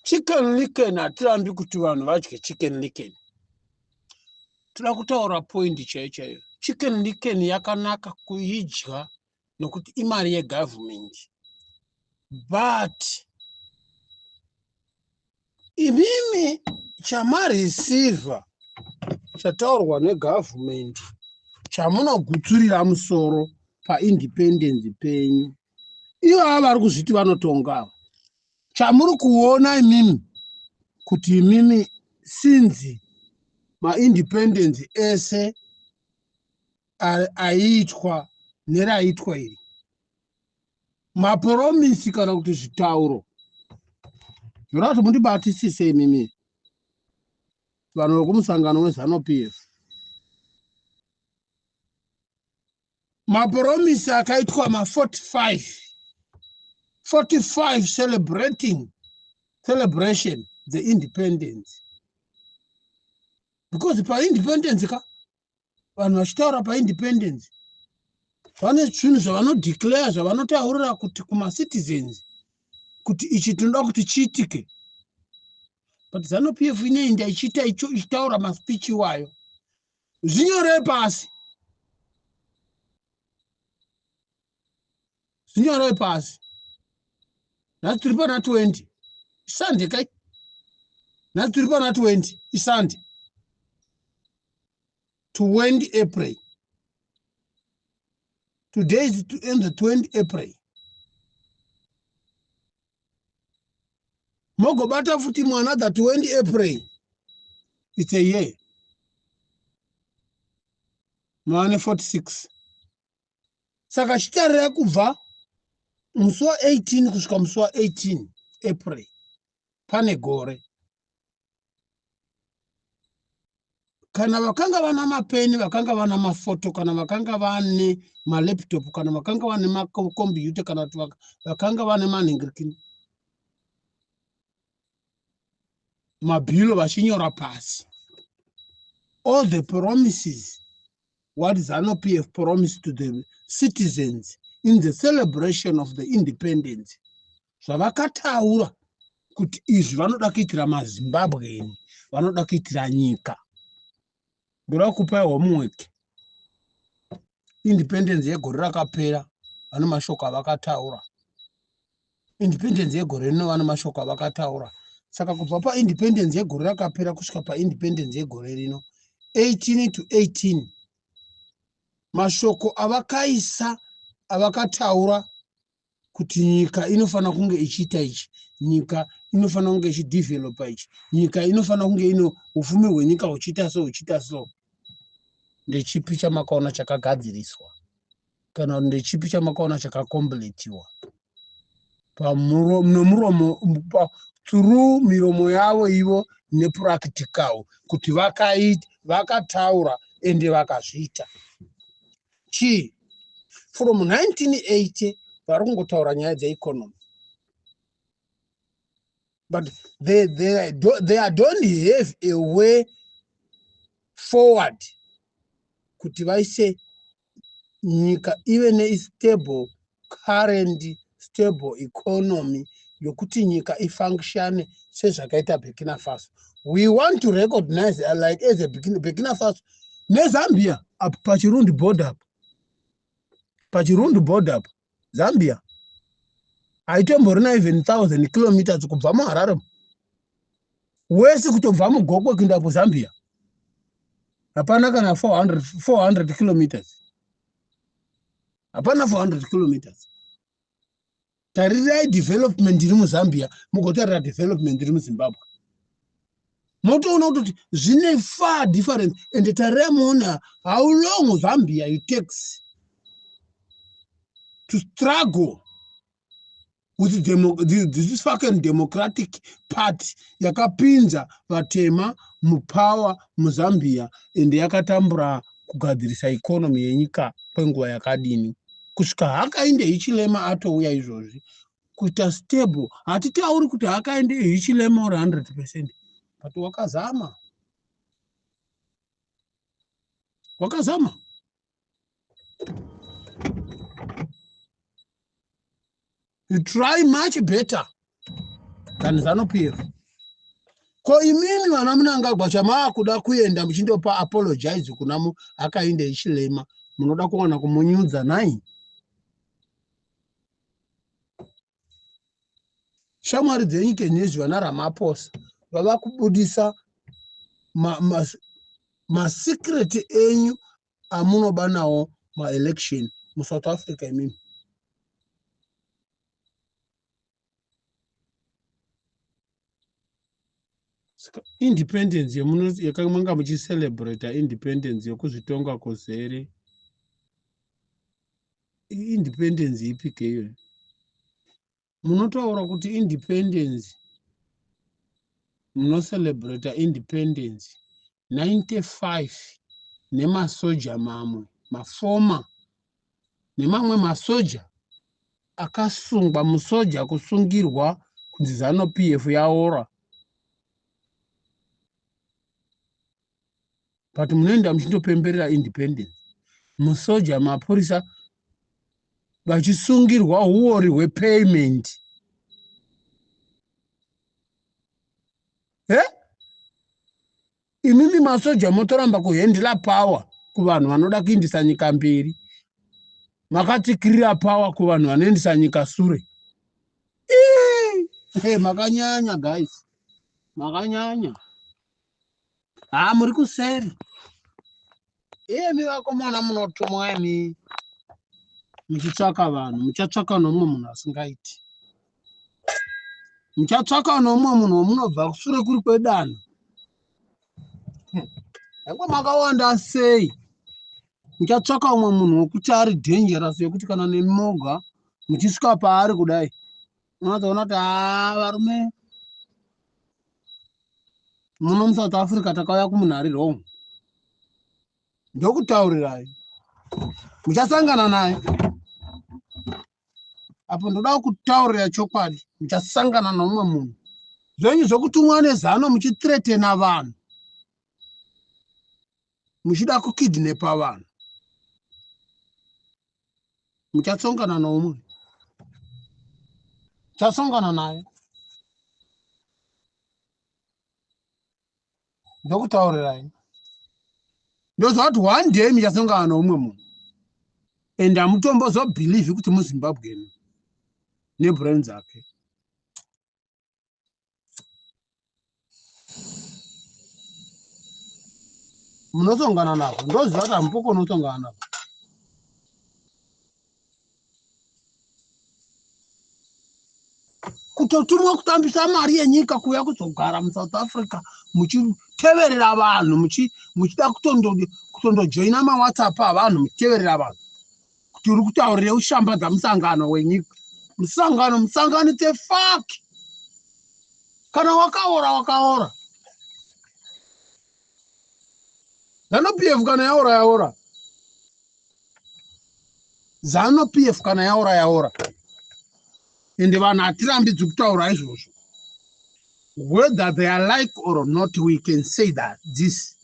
Chicken licken hatirambi kuti vanhu vadye chicken licken. Toda kutaura point chaiyo. Chicken licken yakanaka kuidya nokuti imari yegovernment. But imimi chamareceiver chataurwa negovernment chamunogutsurira musoro paindependence penyu. Ivo vari kuzviti vanotonga. Chamuri kuona imimi kuti imimi sinzi maindependence ese aiitwa neraitwa iri. Mapromisi kana kuti zvitauro. Zvorati mundibatisise imimi vanhu vekumusangano weZANU-PF. Mapromisi akaitwa ma45 celebration the independence. Because paindependence vanhu vachitaura paindependence vane zvinhu zvavanodeclare zvavanotaurira kuti kumacitizens kuti ichi tinoda kuti chiitike. But ZANU-PF inoenda ichiita ichitaura maspeech iwayo. Zvinyorei pasi. Zvinyorei pasi. Nhasi tiri pana 20. Isande kai. Nhasi tiri pana 20. Isande. 20 April. Today is the 20 April. Mogobata futi another 20 April. It's a year. Mane 46. Saka chitarira kubva musi wa18 kusvika musi wa18 April. Pane gore. Kana vakanga vana mapeni, vakanga vana mafoto, kana vakanga vane malaptop, kana vakanga vane makombiyuta, kana vakanga vane manhingirikini. Mabhilo vachinyora pasi. All the promises what ZANU-PF promised to the citizens in the celebration of the independence. Zvavakataura kuti izvi vanoda kuitira maZimbabwe, vanoda kuitira nyika. Ndoda kupa homework. Independence yegore rakapera vane mashoko avakataura. Independence yegore rino vane mashoko avakataura. Saka kubva paindependence yegore rakapera kusvika paindependence yegore rino 18 to 18 mashoko avakaisa avakataura kuti nyika inofana kunge ichiita ichi, nyika inofana kunge ichidevelopa ichi, nyika inofana kunge ino ufumi hwenyika huchiita so. Ndechipi chamakaona chakagadziriswa kana ndechipi chamakaona chakakompletiwa pamuromo through miromo yavo ivo nepractical kuti vakataura ende vakazviita. From 1980 vari kungotaura nyaya dzeeconomy. But they don't have a way forward kuti vaise nyika ive ne-stable current stable economy yokuti nyika ifunction sezvakaita Burkina Faso. We want to recognize like as a Burkina Faso neZambia up Pachirundi border up. Zambia aitomborina even 1,000 kilometers kubva muHarare. Wese kutobva muGokwe kuenda kuZambia hapana kana 400 kilometers. Hapana 400 kilometers. Tarira development iri muZambia mugotarira development iri muZimbabwe. Motoona kuti zvine far difference and tarira muona how long Zambia it takes to struggle with this fucking democratic party yakapinza vatema mupower muZambia ende yakatambura kugadzirisa economy yenyika kwenguva yakadini kusvika hakainde ichilema atouya izvozvi kuita stable. Hatitauri kuti hakainde ichilema 100%, but wakazama. You try much better than ZANU-PF. Ko imimi vana Mnangagwa chamakuda kuenda muchindopa apologize kuna Hakainde Hichilema munoda kuwana kumunyudza nai. Shamwari dzenyika nezvi vana Ramaphosa vava kubudisa secret enyu amunoba nawo election South Africa imimi. Independence yakamanga muchicelebrate independence yokuzvitonga kozere. Independence ipi keyo? Munotaura kuti independence celebrate independence 95 nemasoja mamwe mafoma nemamwe masoja akasungwa musoja kusungirwa kunzi ZANU-PF yaora. But munoenda muchindopemberera independence musoja mapurisa vachisungirwa uori hwepayment. Imimi masoja motoramba kuhendela power kuvanhu vanoda kuindisa nyika mberi. Makatikirira power kuvanhu vanoendesa nyika sure. Makanyanya guys. Makanyanya. Muri kuseri. Mi vakomana munotumwa imi. Muchitsvaka vanhu, muchatsvaka nomwe munhu asingaiti. Muchatsvaka nomwe munhu munobva kusure kuri kwedanho. Yangu makawanda sei. Muchatsvaka umwe munhu wokuti ari dangerous yokuti kana nemimoga muchisvika paari kudai. Unozoona kuti varume muno muSouth Africa takauya kumunharirwa umu. Ndokutaurirai. Muchasangana naye. Apo ndoda kutaurira chokwadi. Muchasangana nomwe munhu. Zvenyu zvokutumwa nezano muchithreatena vanhu. Muchida kukidnapa vanhu. Muchatsongana nomwe. Muchasongana naye. Ndokutaurirai. Ndozvati one day muchasongana nomwe munhu. And hamutombozobhilievhi kuti muZimbabwe nebrain dzake. Munosongana navo. Ndoziva kuti hamupoko unosongana navo. Kutotumwa kutambisa mari yenyika kuya kuzogara muSouth Africa muchiteverera vanhu muchida kutondojoina maWhatsApp avanhu muchiteverera vanhu kuti uri kutaurira ushambadza musangano wenyika. Musanganite fuck. Kana wakaora. ZANU-PF kana yaora. ZANU-PF kana yaora. Ende vanhu hatirambidzwi kutaura izvozvo. Whether they are like or not, we can say that this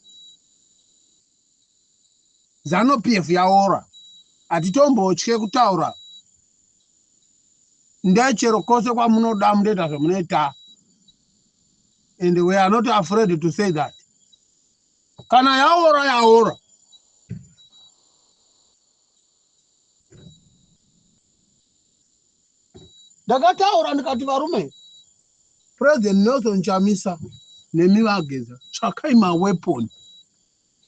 ZANU-PF yaora. Hatitombotye kutaura. Ndechero kose kwamunoda munoita zvamunoita. And we are not afraid to say that. Kana yaora. Ndakataura ndikati varume. President Nelson Chamisa nemi Vageza tsvakai maweapon.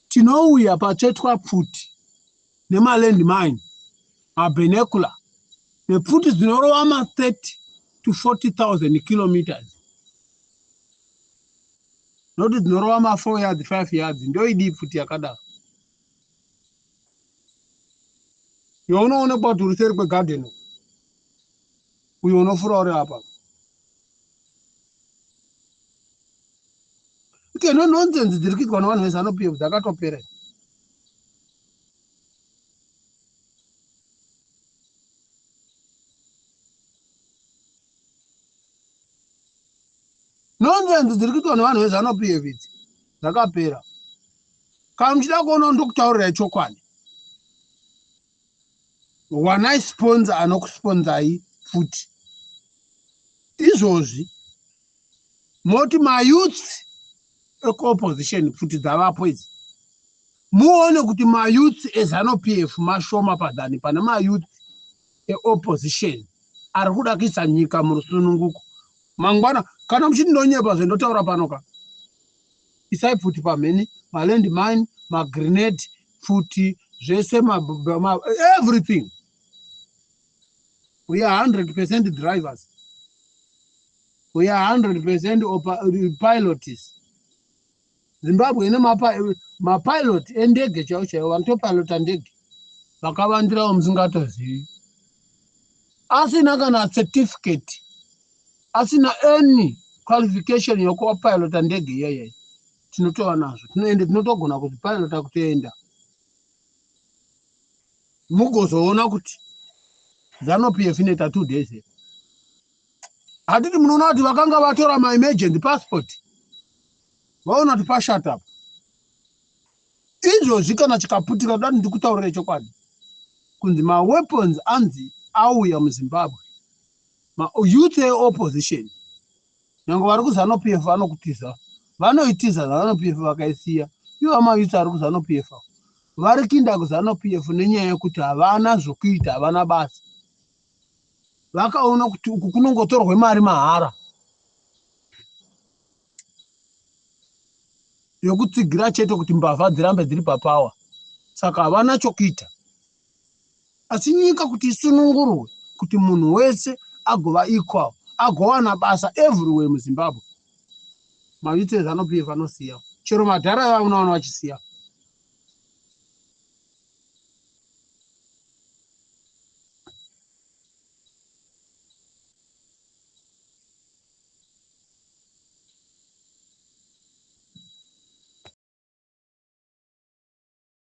Tinouya pachetwa pfuti nemaland mine, mabinocular, nepfuti dzinorova 30 to 40,000 kilometers. Noti dzinorova 4 yards, 5 yards. Ndoidi pfuti yakadaro. Younoonekwa kuti uri seri kwegarden. Uyo unofura uri apa. Ikeno nonsense dziri kuitwa navanhu veZANU-PF dzakatopera. Nonsense dziri kuitwa navanhu veZANU-PF idzi dzakapera. Kana muchida kuona ndokutaurira chokwadi. Wanai sponsor anokusponzai futi. Izvozvi moti mayouth eko-opposition futi dzavapo idzi muone kuti mayouth eZANU-PF mashoma padhani pana mayouth e-opposition ari kuda kuisa nyika murusununguko. Mangwana kana muchindonyepa zvendotaura panoka isai futi pamheni maland mine magrenade futi zvese everything. We are 100% drivers. We are 100% pilots. Zimbabwe ine mapilot endege chaiwo chaiwo vanotopilota ndege vakavandirawo musingatozivi, asina kana certificate, asina any qualification yokuvapilota ndege iyoyo. Tinotova nazvo, tinotogona kuzvipilota kutoenda. Mugozoona kuti ZANU-PF inoita 2 days. Hatiti munoona kuti vakanga vatora ma-emergency passport vaona kuti pashut up. Izvozvi kana chikaputika dani ndikutaurire chokwadi kunzi ma-weapons anzi auya muZimbabwe, ma-youth e-opposition nyange vari kuZANU-PF vanokutiza, vanoitiza ZANU-PF vakaisiya. Ivo ma-youth ari kuZANU-PF vari kuinda kuZANU-PF nenyaya yekuti havana zvokuita, havana basa. Vakaona kuti uku kunongotorwe mari mahara yokutsigira chete kuti mbavha dzirambe dziri papawa, saka havana chokuita. Asi nyika kuti isunungurwe, kuti munhu wese agova equal, agowana basa everywhere muZimbabwe, mayouth eZANU-PF anosiya, chero madhara avo unoona vachisiya.